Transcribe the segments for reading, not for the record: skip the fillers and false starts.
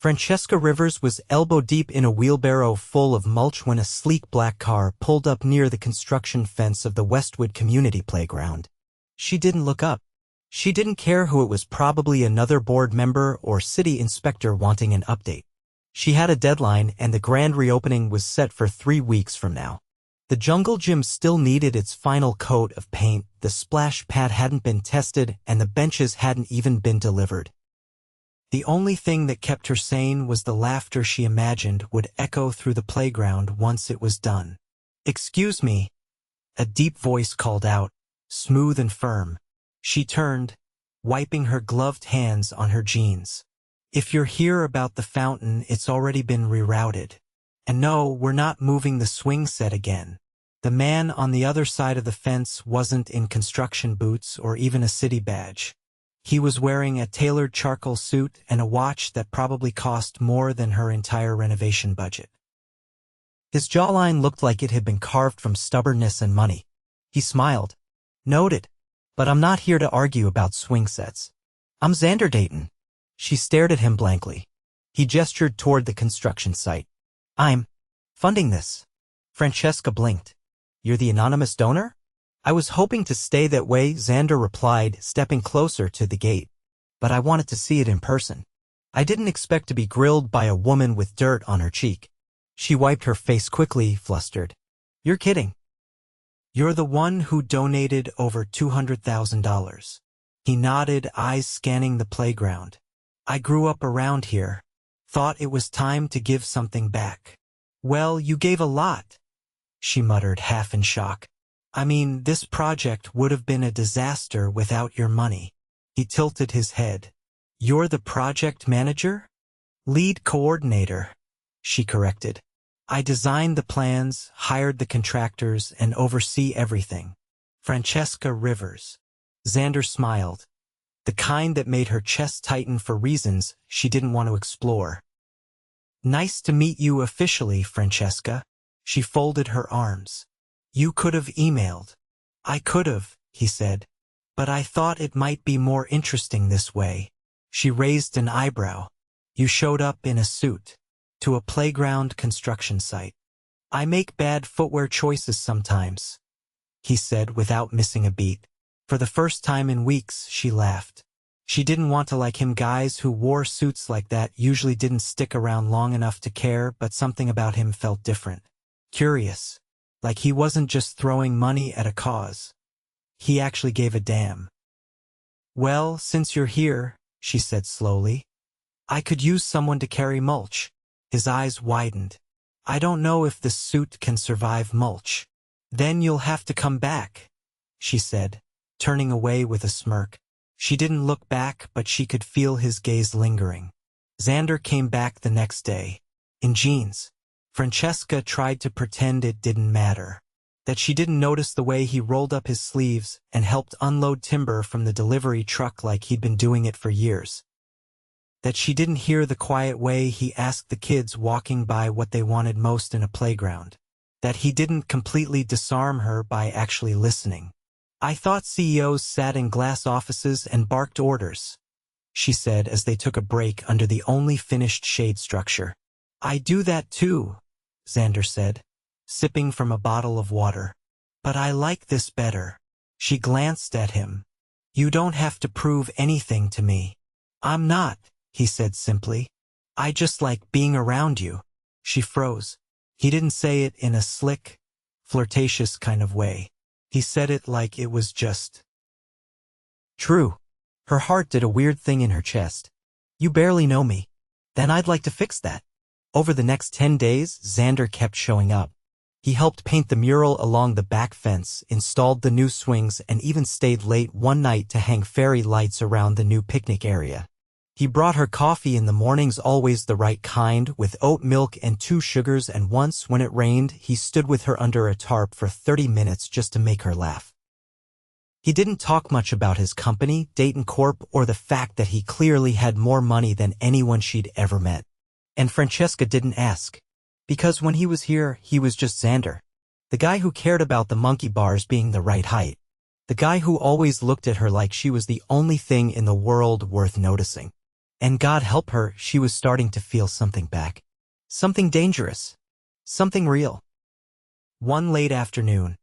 Francesca Rivers was elbow-deep in a wheelbarrow full of mulch when a sleek black car pulled up near the construction fence of the Westwood Community Playground. She didn't look up. She didn't care who it was, probably another board member or city inspector wanting an update. She had a deadline, and the grand reopening was set for 3 weeks from now. The jungle gym still needed its final coat of paint, the splash pad hadn't been tested, and the benches hadn't even been delivered. The only thing that kept her sane was the laughter she imagined would echo through the playground once it was done. "Excuse me," a deep voice called out, smooth and firm. She turned, wiping her gloved hands on her jeans. "If you're here about the fountain, it's already been rerouted. And no, we're not moving the swing set again." The man on the other side of the fence wasn't in construction boots or even a city badge. He was wearing a tailored charcoal suit and a watch that probably cost more than her entire renovation budget. His jawline looked like it had been carved from stubbornness and money. He smiled. "Noted. But I'm not here to argue about swing sets. I'm Xander Deyton." She stared at him blankly. He gestured toward the construction site. "I'm funding this." Francesca blinked. "You're the anonymous donor?" "I was hoping to stay that way," Xander replied, stepping closer to the gate. "But I wanted to see it in person. I didn't expect to be grilled by a woman with dirt on her cheek." She wiped her face quickly, flustered. "You're kidding. You're the one who donated over $200,000. He nodded, eyes scanning the playground. "I grew up around here. Thought it was time to give something back." "Well, you gave a lot," she muttered, half in shock. "I mean, this project would have been a disaster without your money." He tilted his head. "You're the project manager?" "Lead coordinator," she corrected. "I designed the plans, hired the contractors, and oversee everything." Francesca Rivers. Xander smiled. The kind that made her chest tighten for reasons she didn't want to explore. "Nice to meet you officially, Francesca." She folded her arms. "You could have emailed." "I could have," he said. "But I thought it might be more interesting this way." She raised an eyebrow. "You showed up in a suit. To a playground construction site." "I make bad footwear choices sometimes," he said without missing a beat. For the first time in weeks, she laughed. She didn't want to like him. Guys who wore suits like that usually didn't stick around long enough to care, but something about him felt different. Curious. Like he wasn't just throwing money at a cause. He actually gave a damn. "Well, since you're here," she said slowly, "I could use someone to carry mulch." His eyes widened. "I don't know if this suit can survive mulch." "Then you'll have to come back," she said, turning away with a smirk. She didn't look back, but she could feel his gaze lingering. Xander came back the next day. In jeans. Francesca tried to pretend it didn't matter. That she didn't notice the way he rolled up his sleeves and helped unload timber from the delivery truck like he'd been doing it for years. That she didn't hear the quiet way he asked the kids walking by what they wanted most in a playground. That he didn't completely disarm her by actually listening. "I thought CEOs sat in glass offices and barked orders," she said as they took a break under the only finished shade structure. "I do that too," Xander said, sipping from a bottle of water. "But I like this better." She glanced at him. "You don't have to prove anything to me." "I'm not," he said simply. "I just like being around you." She froze. He didn't say it in a slick, flirtatious kind of way. He said it like it was just true. Her heart did a weird thing in her chest. "You barely know me. Then I'd like to fix that." Over the next 10 days, Xander kept showing up. He helped paint the mural along the back fence, installed the new swings, and even stayed late one night to hang fairy lights around the new picnic area. He brought her coffee in the mornings, always the right kind, with oat milk and 2 sugars, and once, when it rained, he stood with her under a tarp for 30 minutes just to make her laugh. He didn't talk much about his company, Deyton Corp., or the fact that he clearly had more money than anyone she'd ever met. And Francesca didn't ask. Because when he was here, he was just Xander. The guy who cared about the monkey bars being the right height. The guy who always looked at her like she was the only thing in the world worth noticing. And God help her, she was starting to feel something back. Something dangerous. Something real. One late afternoon,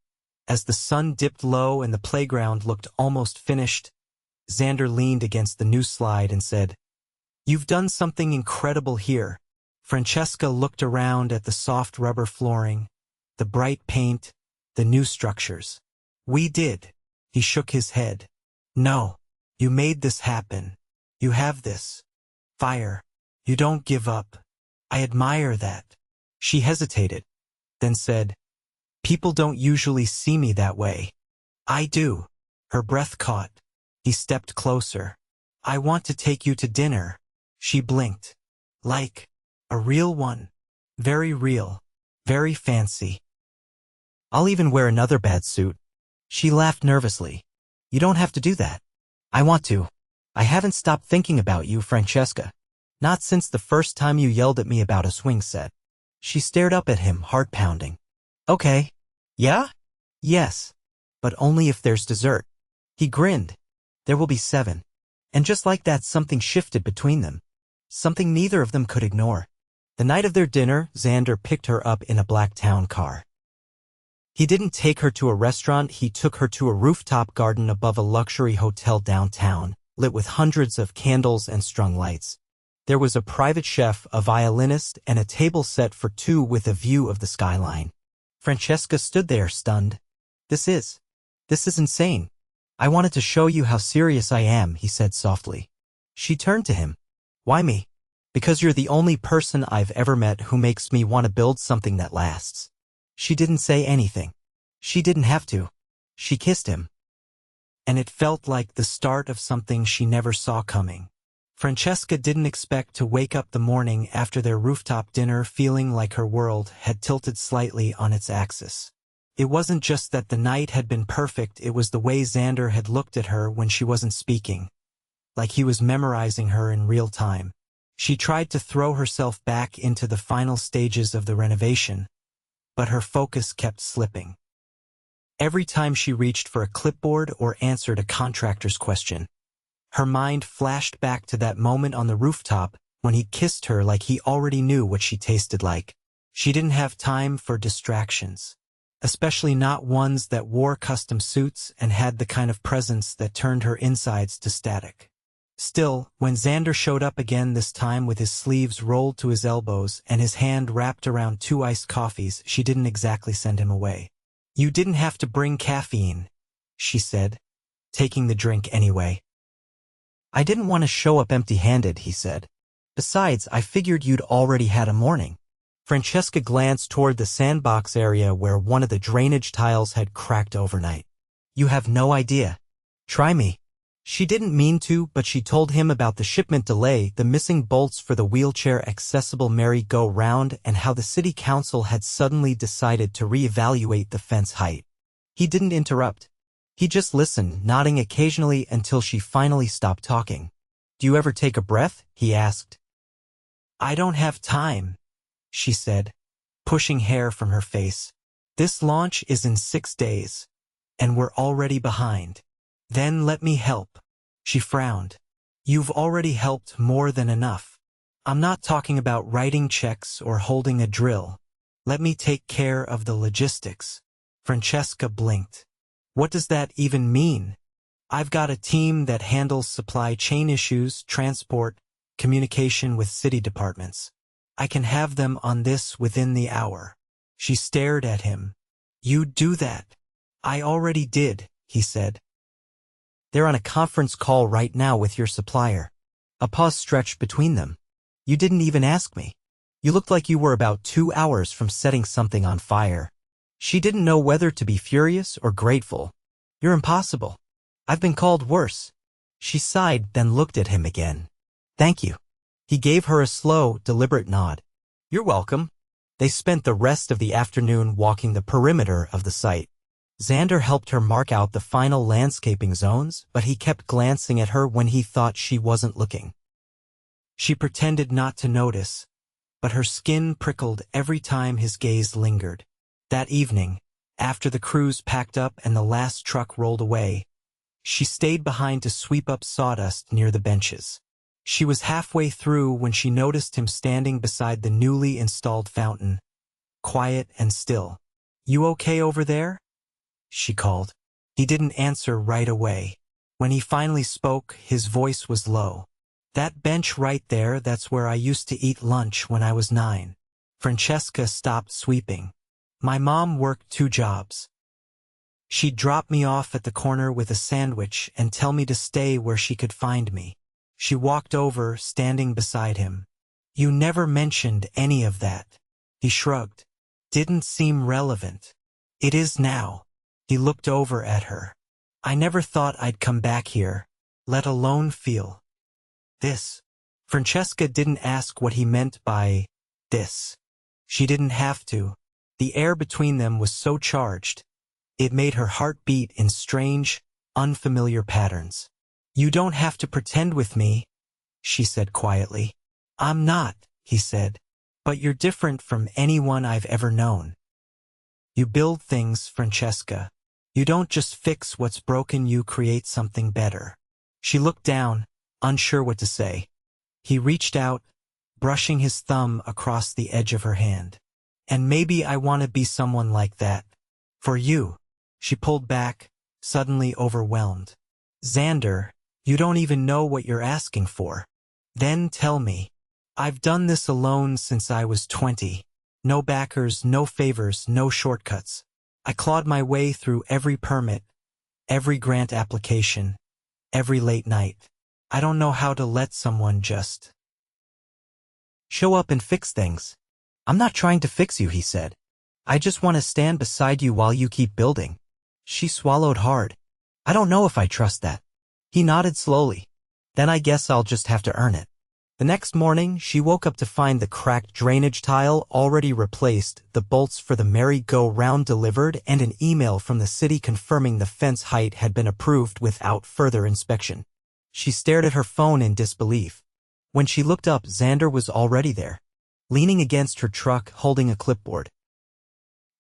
as the sun dipped low and the playground looked almost finished, Xander leaned against the new slide and said, "You've done something incredible here." Francesca looked around at the soft rubber flooring, the bright paint, the new structures. "We did." He shook his head. "No, you made this happen. You have this fire. You don't give up. I admire that." She hesitated, then said, "People don't usually see me that way." "I do." Her breath caught. He stepped closer. "I want to take you to dinner." She blinked. "Like a real one. Very real. Very fancy." "I'll even wear another bad suit." She laughed nervously. "You don't have to do that." "I want to. I haven't stopped thinking about you, Francesca. Not since the first time you yelled at me about a swing set." She stared up at him, heart pounding. "Okay. Yeah? Yes. But only if there's dessert." He grinned. "There will be 7. And just like that, something shifted between them. Something neither of them could ignore. The night of their dinner, Xander picked her up in a black town car. He didn't take her to a restaurant, he took her to a rooftop garden above a luxury hotel downtown, lit with hundreds of candles and strung lights. There was a private chef, a violinist, and a table set for 2 with a view of the skyline. Francesca stood there, stunned. This is insane. "I wanted to show you how serious I am," he said softly. She turned to him. "Why me?" "Because you're the only person I've ever met who makes me want to build something that lasts." She didn't say anything. She didn't have to. She kissed him. And it felt like the start of something she never saw coming. Francesca didn't expect to wake up the morning after their rooftop dinner feeling like her world had tilted slightly on its axis. It wasn't just that the night had been perfect, it was the way Xander had looked at her when she wasn't speaking, like he was memorizing her in real time. She tried to throw herself back into the final stages of the renovation, but her focus kept slipping. Every time she reached for a clipboard or answered a contractor's question, her mind flashed back to that moment on the rooftop when he kissed her like he already knew what she tasted like. She didn't have time for distractions, especially not ones that wore custom suits and had the kind of presence that turned her insides to static. Still, when Xander showed up again, this time with his sleeves rolled to his elbows and his hand wrapped around 2 iced coffees, she didn't exactly send him away. "You didn't have to bring caffeine," she said, taking the drink anyway. "I didn't want to show up empty-handed," he said. "Besides, I figured you'd already had a morning." Francesca glanced toward the sandbox area where one of the drainage tiles had cracked overnight. "You have no idea. Try me." She didn't mean to, but she told him about the shipment delay, the missing bolts for the wheelchair-accessible merry-go-round, and how the city council had suddenly decided to reevaluate the fence height. He didn't interrupt. He just listened, nodding occasionally until she finally stopped talking. "Do you ever take a breath?" he asked. "I don't have time," she said, pushing hair from her face. "This launch is in 6 days, and we're already behind." "Then let me help." She frowned. "You've already helped more than enough. I'm not talking about writing checks or holding a drill. Let me take care of the logistics." Francesca blinked. "What does that even mean?" "I've got a team that handles supply chain issues, transport, communication with city departments. I can have them on this within the hour." She stared at him. "You'd do that?" "I already did," he said. "They're on a conference call right now with your supplier." A pause stretched between them. "You didn't even ask me. You looked like you were about 2 hours from setting something on fire." She didn't know whether to be furious or grateful. "You're impossible. I've been called worse." She sighed, then looked at him again. "Thank you." He gave her a slow, deliberate nod. "You're welcome." They spent the rest of the afternoon walking the perimeter of the site. Xander helped her mark out the final landscaping zones, but he kept glancing at her when he thought she wasn't looking. She pretended not to notice, but her skin prickled every time his gaze lingered. That evening, after the crews packed up and the last truck rolled away, she stayed behind to sweep up sawdust near the benches. She was halfway through when she noticed him standing beside the newly installed fountain, quiet and still. "You okay over there?" she called. He didn't answer right away. When he finally spoke, his voice was low. "That bench right there, that's where I used to eat lunch when I was 9. Francesca stopped sweeping. My mom worked 2 jobs. She'd drop me off at the corner with a sandwich and tell me to stay where she could find me." She walked over, standing beside him. "You never mentioned any of that." He shrugged. "Didn't seem relevant." "It is now." He looked over at her. "I never thought I'd come back here, let alone feel this." Francesca didn't ask what he meant by this. She didn't have to. The air between them was so charged. It made her heart beat in strange, unfamiliar patterns. "You don't have to pretend with me," she said quietly. "I'm not," he said. "But you're different from anyone I've ever known. You build things, Francesca. You don't just fix what's broken, you create something better." She looked down, unsure what to say. He reached out, brushing his thumb across the edge of her hand. "And maybe I want to be someone like that. For you." She pulled back, suddenly overwhelmed. "Xander, you don't even know what you're asking for." "Then tell me." "I've done this alone since I was 20. No backers, no favors, no shortcuts. I clawed my way through every permit, every grant application, every late night. I don't know how to let someone just show up and fix things." "I'm not trying to fix you," he said. "I just want to stand beside you while you keep building." She swallowed hard. "I don't know if I trust that." He nodded slowly. "Then I guess I'll just have to earn it." The next morning, she woke up to find the cracked drainage tile already replaced, the bolts for the merry-go-round delivered, and an email from the city confirming the fence height had been approved without further inspection. She stared at her phone in disbelief. When she looked up, Xander was already there, leaning against her truck, holding a clipboard.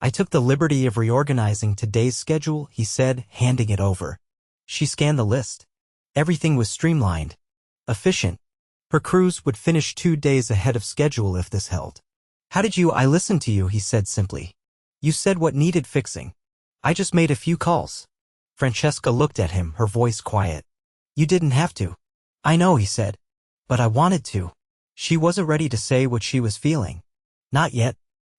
"I took the liberty of reorganizing today's schedule," he said, handing it over. She scanned the list. Everything was streamlined, efficient. Her crews would finish 2 days ahead of schedule if this held. I listened to you," he said simply. "You said what needed fixing. I just made a few calls." Francesca looked at him, her voice quiet. "You didn't have to." "I know," he said. "But I wanted to." She wasn't ready to say what she was feeling. Not yet.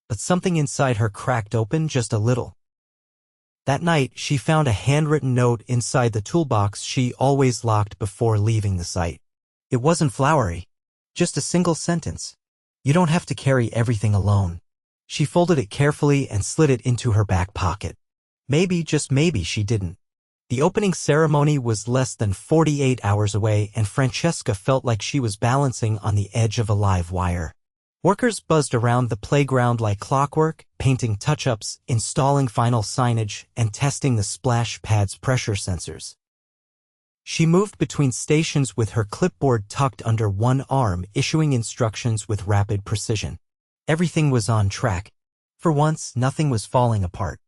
But something inside her cracked open just a little. That night, she found a handwritten note inside the toolbox she always locked before leaving the site. It wasn't flowery. Just a single sentence. "You don't have to carry everything alone." She folded it carefully and slid it into her back pocket. Maybe, just maybe, she didn't. The opening ceremony was less than 48 hours away, and Francesca felt like she was balancing on the edge of a live wire. Workers buzzed around the playground like clockwork, painting touch-ups, installing final signage, and testing the splash pad's pressure sensors. She moved between stations with her clipboard tucked under one arm, issuing instructions with rapid precision. Everything was on track. For once, nothing was falling apart.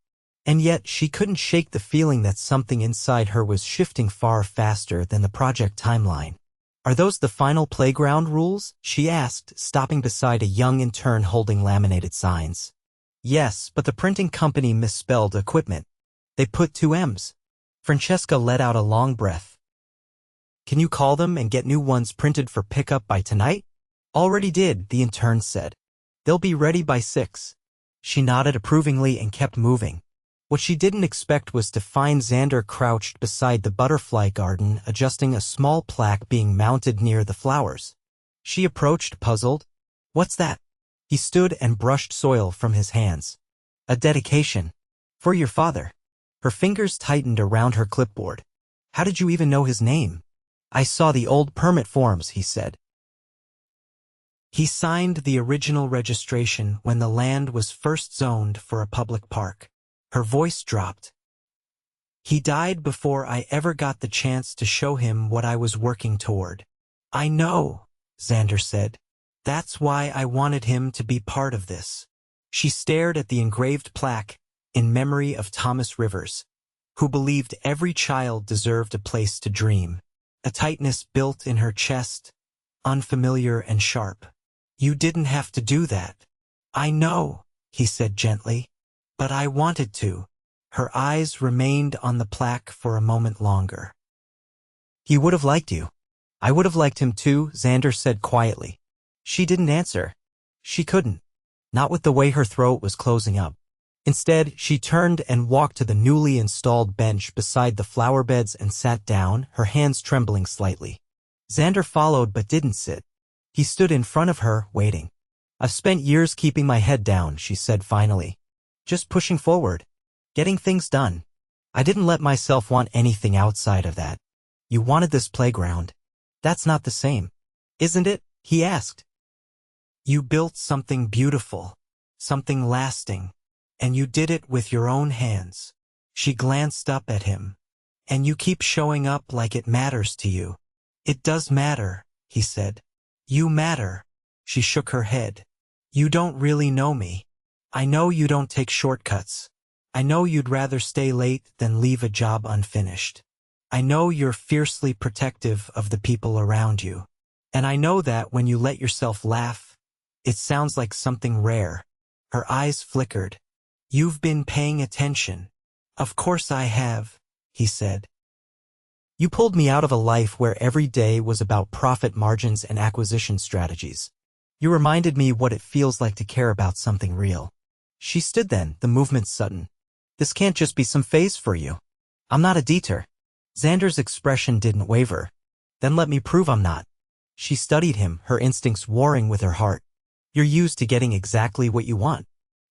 And yet, she couldn't shake the feeling that something inside her was shifting far faster than the project timeline. "Are those the final playground rules?" she asked, stopping beside a young intern holding laminated signs. "Yes, but the printing company misspelled equipment. They put 2 M's. Francesca let out a long breath. "Can you call them and get new ones printed for pickup by tonight?" "Already did," the intern said. "They'll be ready by 6. She nodded approvingly and kept moving. What she didn't expect was to find Xander crouched beside the butterfly garden, adjusting a small plaque being mounted near the flowers. She approached, puzzled. "What's that?" He stood and brushed soil from his hands. "A dedication. For your father." Her fingers tightened around her clipboard. "How did you even know his name?" "I saw the old permit forms," he said. He signed the original registration when the land was first zoned for a public park. Her voice dropped. "He died before I ever got the chance to show him what I was working toward." "I know," Xander said. "That's why I wanted him to be part of this." She stared at the engraved plaque, in memory of Thomas Rivers, who believed every child deserved a place to dream. A tightness built in her chest, unfamiliar and sharp. You didn't have to do that. I know, he said gently. But I wanted to. Her eyes remained on the plaque for a moment longer. He would have liked you. I would have liked him too, Xander said quietly. She didn't answer. She couldn't. Not with the way her throat was closing up. Instead, she turned and walked to the newly installed bench beside the flower beds and sat down, her hands trembling slightly. Xander followed but didn't sit. He stood in front of her, waiting. I've spent years keeping my head down, she said finally. Just pushing forward. Getting things done. I didn't let myself want anything outside of that. You wanted this playground. That's not the same. Isn't it? He asked. You built something beautiful. Something lasting. And you did it with your own hands. She glanced up at him. And you keep showing up like it matters to you. It does matter, he said. You matter. She shook her head. You don't really know me. I know you don't take shortcuts. I know you'd rather stay late than leave a job unfinished. I know you're fiercely protective of the people around you. And I know that when you let yourself laugh, it sounds like something rare. Her eyes flickered. You've been paying attention. Of course I have, he said. You pulled me out of a life where every day was about profit margins and acquisition strategies. You reminded me what it feels like to care about something real. She stood then, the movement sudden. This can't just be some phase for you. I'm not a detour. Xander's expression didn't waver. Then let me prove I'm not. She studied him, her instincts warring with her heart. You're used to getting exactly what you want.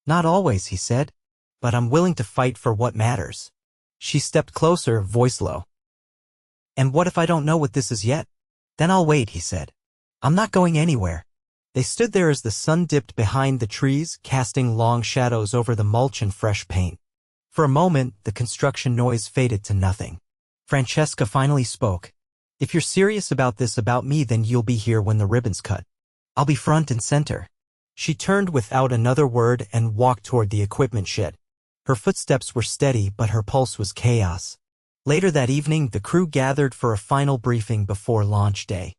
Not always, he said. But I'm willing to fight for what matters. She stepped closer, voice low. And what if I don't know what this is yet? Then I'll wait, he said. I'm not going anywhere. They stood there as the sun dipped behind the trees, casting long shadows over the mulch and fresh paint. For a moment, the construction noise faded to nothing. Francesca finally spoke. If you're serious about this about me, then you'll be here when the ribbon's cut. I'll be front and center. She turned without another word and walked toward the equipment shed. Her footsteps were steady, but her pulse was chaos. Later that evening, the crew gathered for a final briefing before launch day.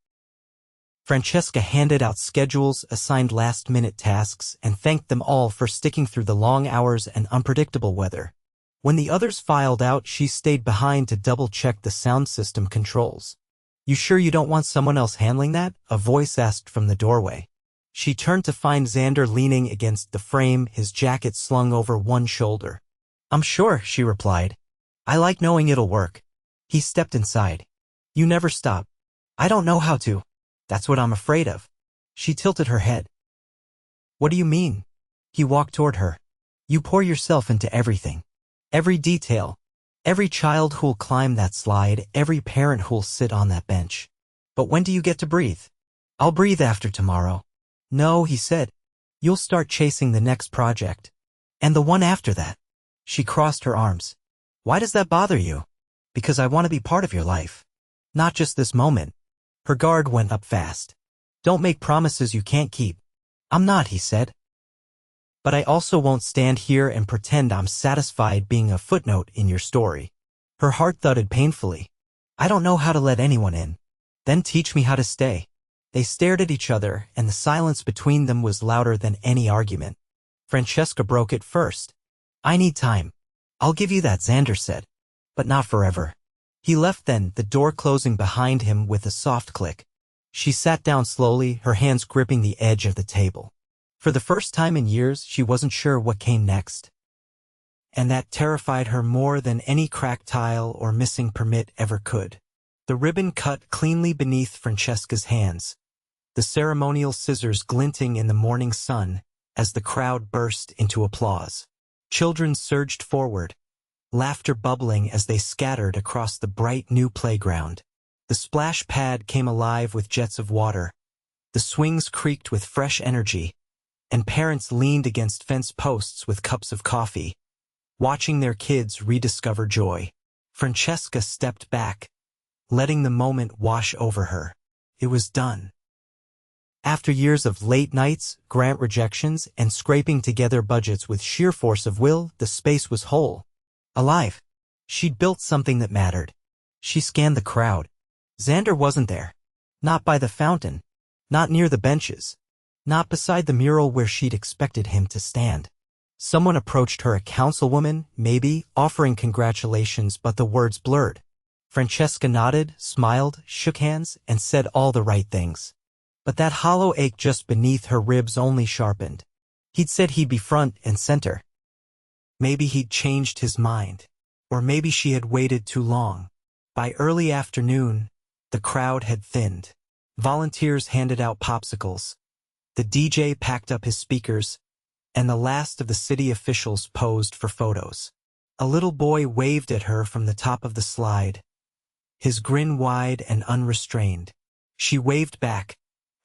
Francesca handed out schedules, assigned last-minute tasks, and thanked them all for sticking through the long hours and unpredictable weather. When the others filed out, she stayed behind to double-check the sound system controls. You sure you don't want someone else handling that? A voice asked from the doorway. She turned to find Xander leaning against the frame, his jacket slung over one shoulder. I'm sure, she replied. I like knowing it'll work. He stepped inside. You never stop. I don't know how to. That's what I'm afraid of. She tilted her head. What do you mean? He walked toward her. You pour yourself into everything. Every detail. Every child who'll climb that slide, every parent who'll sit on that bench. But when do you get to breathe? I'll breathe after tomorrow. No, he said. You'll start chasing the next project. And the one after that. She crossed her arms. Why does that bother you? Because I want to be part of your life. Not just this moment. Her guard went up fast. Don't make promises you can't keep. I'm not, he said. But I also won't stand here and pretend I'm satisfied being a footnote in your story. Her heart thudded painfully. I don't know how to let anyone in. Then teach me how to stay. They stared at each other, and the silence between them was louder than any argument. Francesca broke it first. I need time. I'll give you that, Xander said. But not forever. He left then, the door closing behind him with a soft click. She sat down slowly, her hands gripping the edge of the table. For the first time in years, she wasn't sure what came next. And that terrified her more than any cracked tile or missing permit ever could. The ribbon cut cleanly beneath Francesca's hands, the ceremonial scissors glinting in the morning sun as the crowd burst into applause. Children surged forward, laughter bubbling as they scattered across the bright new playground. The splash pad came alive with jets of water. The swings creaked with fresh energy, and parents leaned against fence posts with cups of coffee, watching their kids rediscover joy. Francesca stepped back, letting the moment wash over her. It was done. After years of late nights, grant rejections, and scraping together budgets with sheer force of will, the space was whole. Alive. She'd built something that mattered. She scanned the crowd. Xander wasn't there. Not by the fountain. Not near the benches. Not beside the mural where she'd expected him to stand. Someone approached her, a councilwoman, maybe, offering congratulations, but the words blurred. Francesca nodded, smiled, shook hands, and said all the right things. But that hollow ache just beneath her ribs only sharpened. He'd said he'd be front and center. Maybe he'd changed his mind. Or maybe she had waited too long. By early afternoon, the crowd had thinned. Volunteers handed out popsicles. The DJ packed up his speakers, and the last of the city officials posed for photos. A little boy waved at her from the top of the slide, his grin wide and unrestrained. She waved back,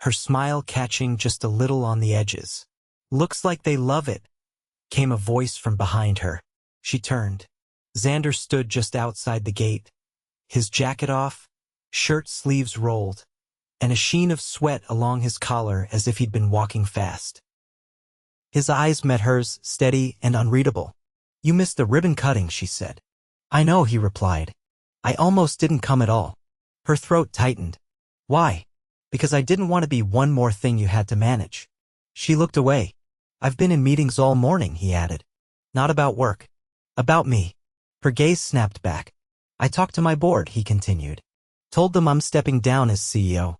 her smile catching just a little on the edges. "Looks like they love it," came a voice from behind her. She turned. Xander stood just outside the gate, his jacket off, shirt sleeves rolled, and a sheen of sweat along his collar as if he'd been walking fast. His eyes met hers, steady and unreadable. "You missed the ribbon cutting," she said. "I know," he replied. "I almost didn't come at all." Her throat tightened. "Why?" "Because I didn't want to be one more thing you had to manage." She looked away. "I've been in meetings all morning," he added. "Not about work. About me." Her gaze snapped back. "I talked to my board," he continued. "Told them I'm stepping down as CEO."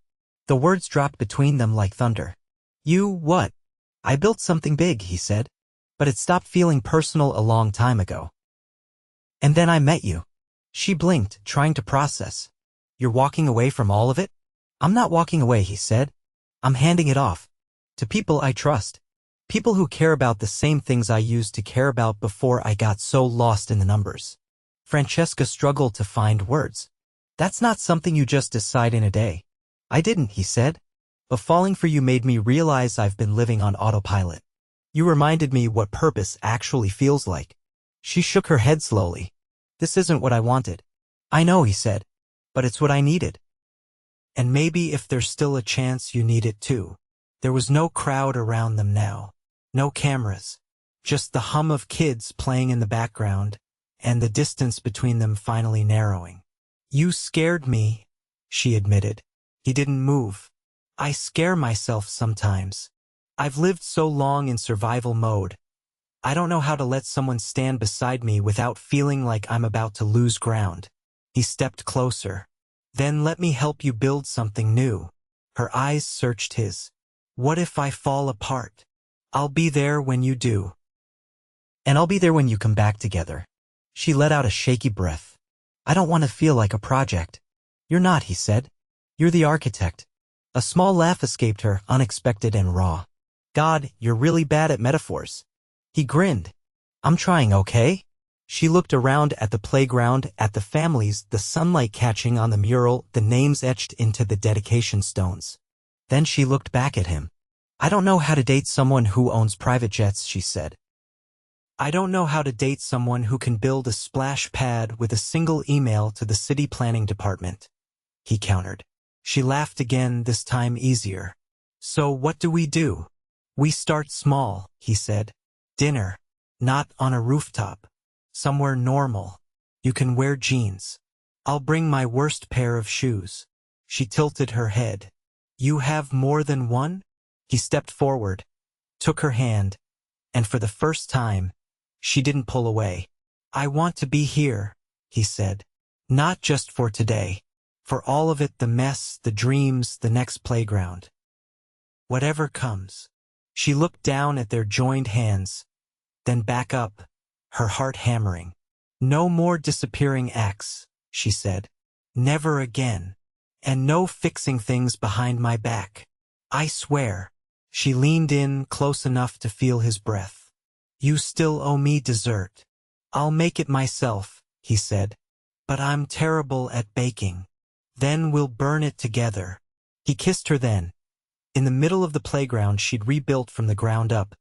The words dropped between them like thunder. "You, what?" "I built something big," he said. "But it stopped feeling personal a long time ago. And then I met you." She blinked, trying to process. "You're walking away from all of it?" "I'm not walking away," he said. "I'm handing it off. To people I trust. People who care about the same things I used to care about before I got so lost in the numbers." Francesca struggled to find words. "That's not something you just decide in a day." "I didn't," he said. "But falling for you made me realize I've been living on autopilot. You reminded me what purpose actually feels like." She shook her head slowly. "This isn't what I wanted." "I know," he said. "But it's what I needed. And maybe if there's still a chance you need it too." There was no crowd around them now. No cameras. Just the hum of kids playing in the background, and the distance between them finally narrowing. "You scared me," she admitted. He didn't move. "I scare myself sometimes. I've lived so long in survival mode. I don't know how to let someone stand beside me without feeling like I'm about to lose ground." He stepped closer. "Then let me help you build something new." Her eyes searched his. "What if I fall apart? I'll be there when you do. And I'll be there when you come back together." She let out a shaky breath. "I don't want to feel like a project." "You're not," he said. "You're the architect." A small laugh escaped her, unexpected and raw. "God, you're really bad at metaphors." He grinned. "I'm trying, okay?" She looked around at the playground, at the families, the sunlight catching on the mural, the names etched into the dedication stones. Then she looked back at him. "I don't know how to date someone who owns private jets," she said. "I don't know how to date someone who can build a splash pad with a single email to the city planning department," he countered. She laughed again, this time easier. "So what do? "We start small," he said. "Dinner. Not on a rooftop. Somewhere normal. You can wear jeans. I'll bring my worst pair of shoes." She tilted her head. "You have more than one?" He stepped forward, took her hand, and for the first time, she didn't pull away. "I want to be here," he said. "Not just for today. For all of it, the mess, the dreams, the next playground. Whatever comes." She looked down at their joined hands, then back up, her heart hammering. "No more disappearing acts," she said. "Never again. And no fixing things behind my back. I swear." She leaned in close enough to feel his breath. "You still owe me dessert." "I'll make it myself," he said. "But I'm terrible at baking." "Then we'll burn it together." He kissed her then. In the middle of the playground she'd rebuilt from the ground up,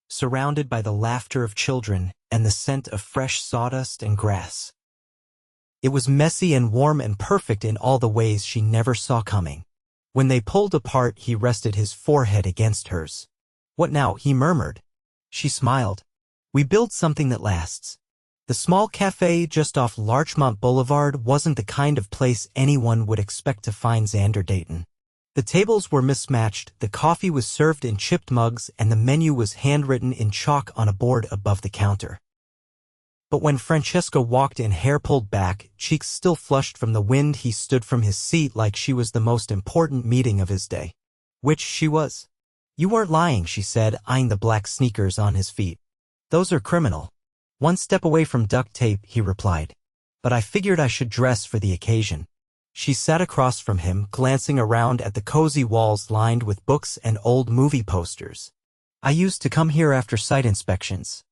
surrounded by the laughter of children and the scent of fresh sawdust and grass. It was messy and warm and perfect in all the ways she never saw coming. When they pulled apart, he rested his forehead against hers. "What now?" he murmured. She smiled. "We built something that lasts." The small cafe just off Larchmont Boulevard wasn't the kind of place anyone would expect to find Xander Deyton. The tables were mismatched, the coffee was served in chipped mugs, and the menu was handwritten in chalk on a board above the counter. But when Francesca walked in, hair pulled back, cheeks still flushed from the wind, he stood from his seat like she was the most important meeting of his day. Which she was. You weren't lying, she said, eyeing the black sneakers on his feet. Those are criminal. One step away from duct tape, he replied. But I figured I should dress for the occasion. She sat across from him, glancing around at the cozy walls lined with books and old movie posters. I used to come here after site inspections.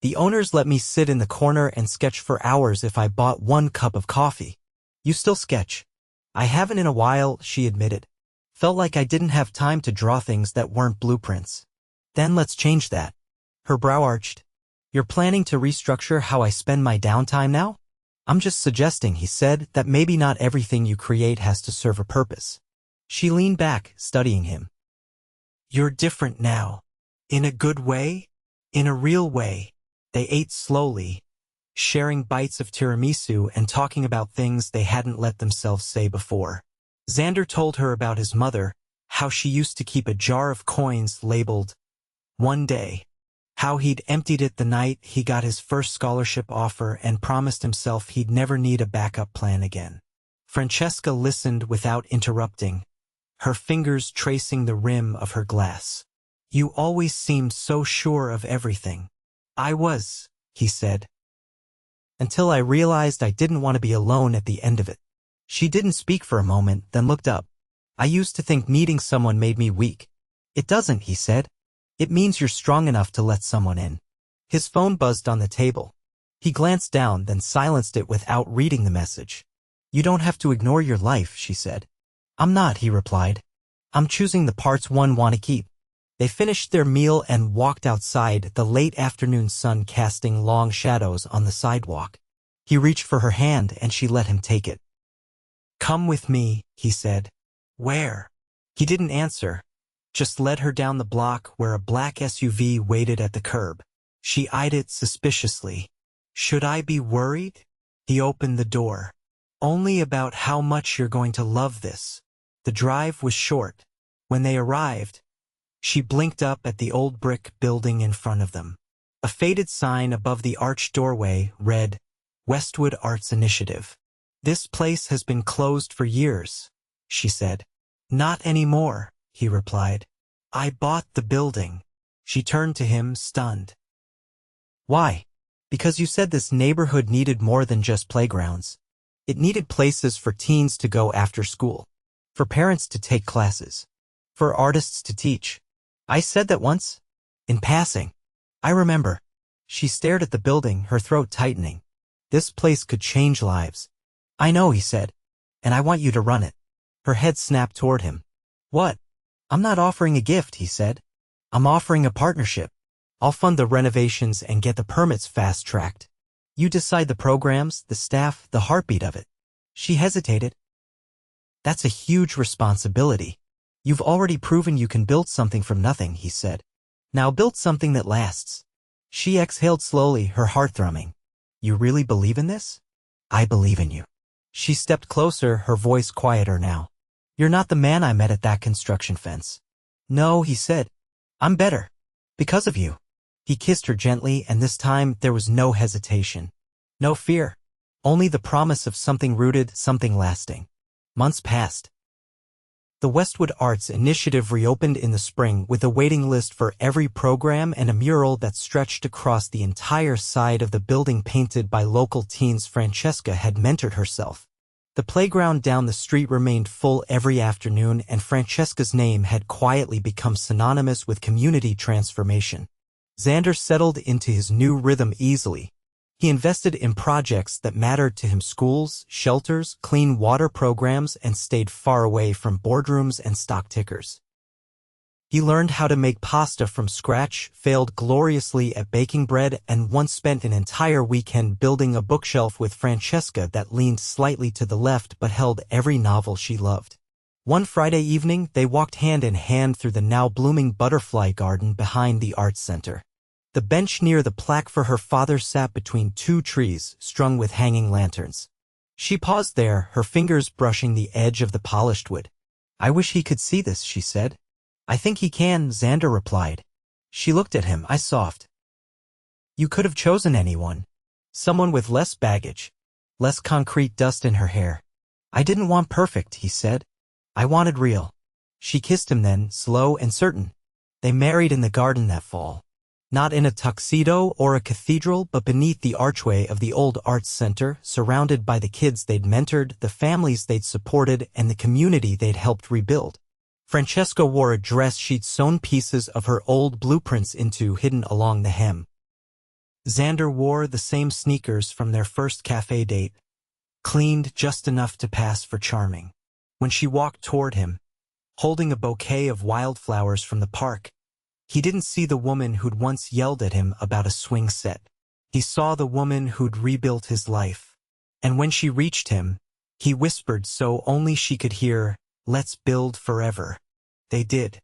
The owners let me sit in the corner and sketch for hours if I bought 1 cup of coffee. You still sketch? I haven't in a while, she admitted. Felt like I didn't have time to draw things that weren't blueprints. Then let's change that. Her brow arched. You're planning to restructure how I spend my downtime now? I'm just suggesting, he said, that maybe not everything you create has to serve a purpose. She leaned back, studying him. You're different now. In a good way? In a real way. They ate slowly, sharing bites of tiramisu and talking about things they hadn't let themselves say before. Xander told her about his mother, how she used to keep a jar of coins labeled, "One day," how he'd emptied it the night he got his first scholarship offer and promised himself he'd never need a backup plan again. Francesca listened without interrupting, her fingers tracing the rim of her glass. You always seemed so sure of everything. I was, he said. Until I realized I didn't want to be alone at the end of it. She didn't speak for a moment, then looked up. I used to think needing someone made me weak. It doesn't, he said. It means you're strong enough to let someone in. His phone buzzed on the table. He glanced down, then silenced it without reading the message. You don't have to ignore your life, she said. I'm not, he replied. I'm choosing the parts one want to keep. They finished their meal and walked outside, the late afternoon sun casting long shadows on the sidewalk. He reached for her hand and she let him take it. Come with me, he said. Where? He didn't answer, just led her down the block where a black SUV waited at the curb. She eyed it suspiciously. Should I be worried? He opened the door. Only about how much you're going to love this. The drive was short. When they arrived, she blinked up at the old brick building in front of them. A faded sign above the arched doorway read, Westwood Arts Initiative. This place has been closed for years, she said. Not anymore, he replied. I bought the building. She turned to him, stunned. Why? Because you said this neighborhood needed more than just playgrounds. It needed places for teens to go after school, for parents to take classes, for artists to teach. I said that once, in passing. I remember. She stared at the building, her throat tightening. This place could change lives. I know, he said, and I want you to run it. Her head snapped toward him. What? I'm not offering a gift, he said. I'm offering a partnership. I'll fund the renovations and get the permits fast-tracked. You decide the programs, the staff, the heartbeat of it. She hesitated. That's a huge responsibility. You've already proven you can build something from nothing, he said. Now build something that lasts. She exhaled slowly, her heart thrumming. You really believe in this? I believe in you. She stepped closer, her voice quieter now. You're not the man I met at that construction fence. No, he said. I'm better. Because of you. He kissed her gently, and this time there was no hesitation. No fear. Only the promise of something rooted, something lasting. Months passed. The Westwood Arts Initiative reopened in the spring with a waiting list for every program and a mural that stretched across the entire side of the building painted by local teens Francesca had mentored herself. The playground down the street remained full every afternoon, and Francesca's name had quietly become synonymous with community transformation. Xander settled into his new rhythm easily. He invested in projects that mattered to him: schools, shelters, clean water programs, and stayed far away from boardrooms and stock tickers. He learned how to make pasta from scratch, failed gloriously at baking bread, and once spent an entire weekend building a bookshelf with Francesca that leaned slightly to the left but held every novel she loved. One Friday evening, they walked hand in hand through the now blooming butterfly garden behind the Arts Center. The bench near the plaque for her father sat between two trees strung with hanging lanterns. She paused there, her fingers brushing the edge of the polished wood. I wish he could see this, she said. I think he can, Xander replied. She looked at him, eyes soft. You could have chosen anyone. Someone with less baggage, less concrete dust in her hair. I didn't want perfect, he said. I wanted real. She kissed him then, slow and certain. They married in the garden that fall. Not in a tuxedo or a cathedral, but beneath the archway of the old arts center, surrounded by the kids they'd mentored, the families they'd supported, and the community they'd helped rebuild. Francesca wore a dress she'd sewn pieces of her old blueprints into, hidden along the hem. Xander wore the same sneakers from their first cafe date, cleaned just enough to pass for charming. When she walked toward him, holding a bouquet of wildflowers from the park, he didn't see the woman who'd once yelled at him about a swing set. He saw the woman who'd rebuilt his life. And when she reached him, he whispered so only she could hear, "Let's build forever." They did.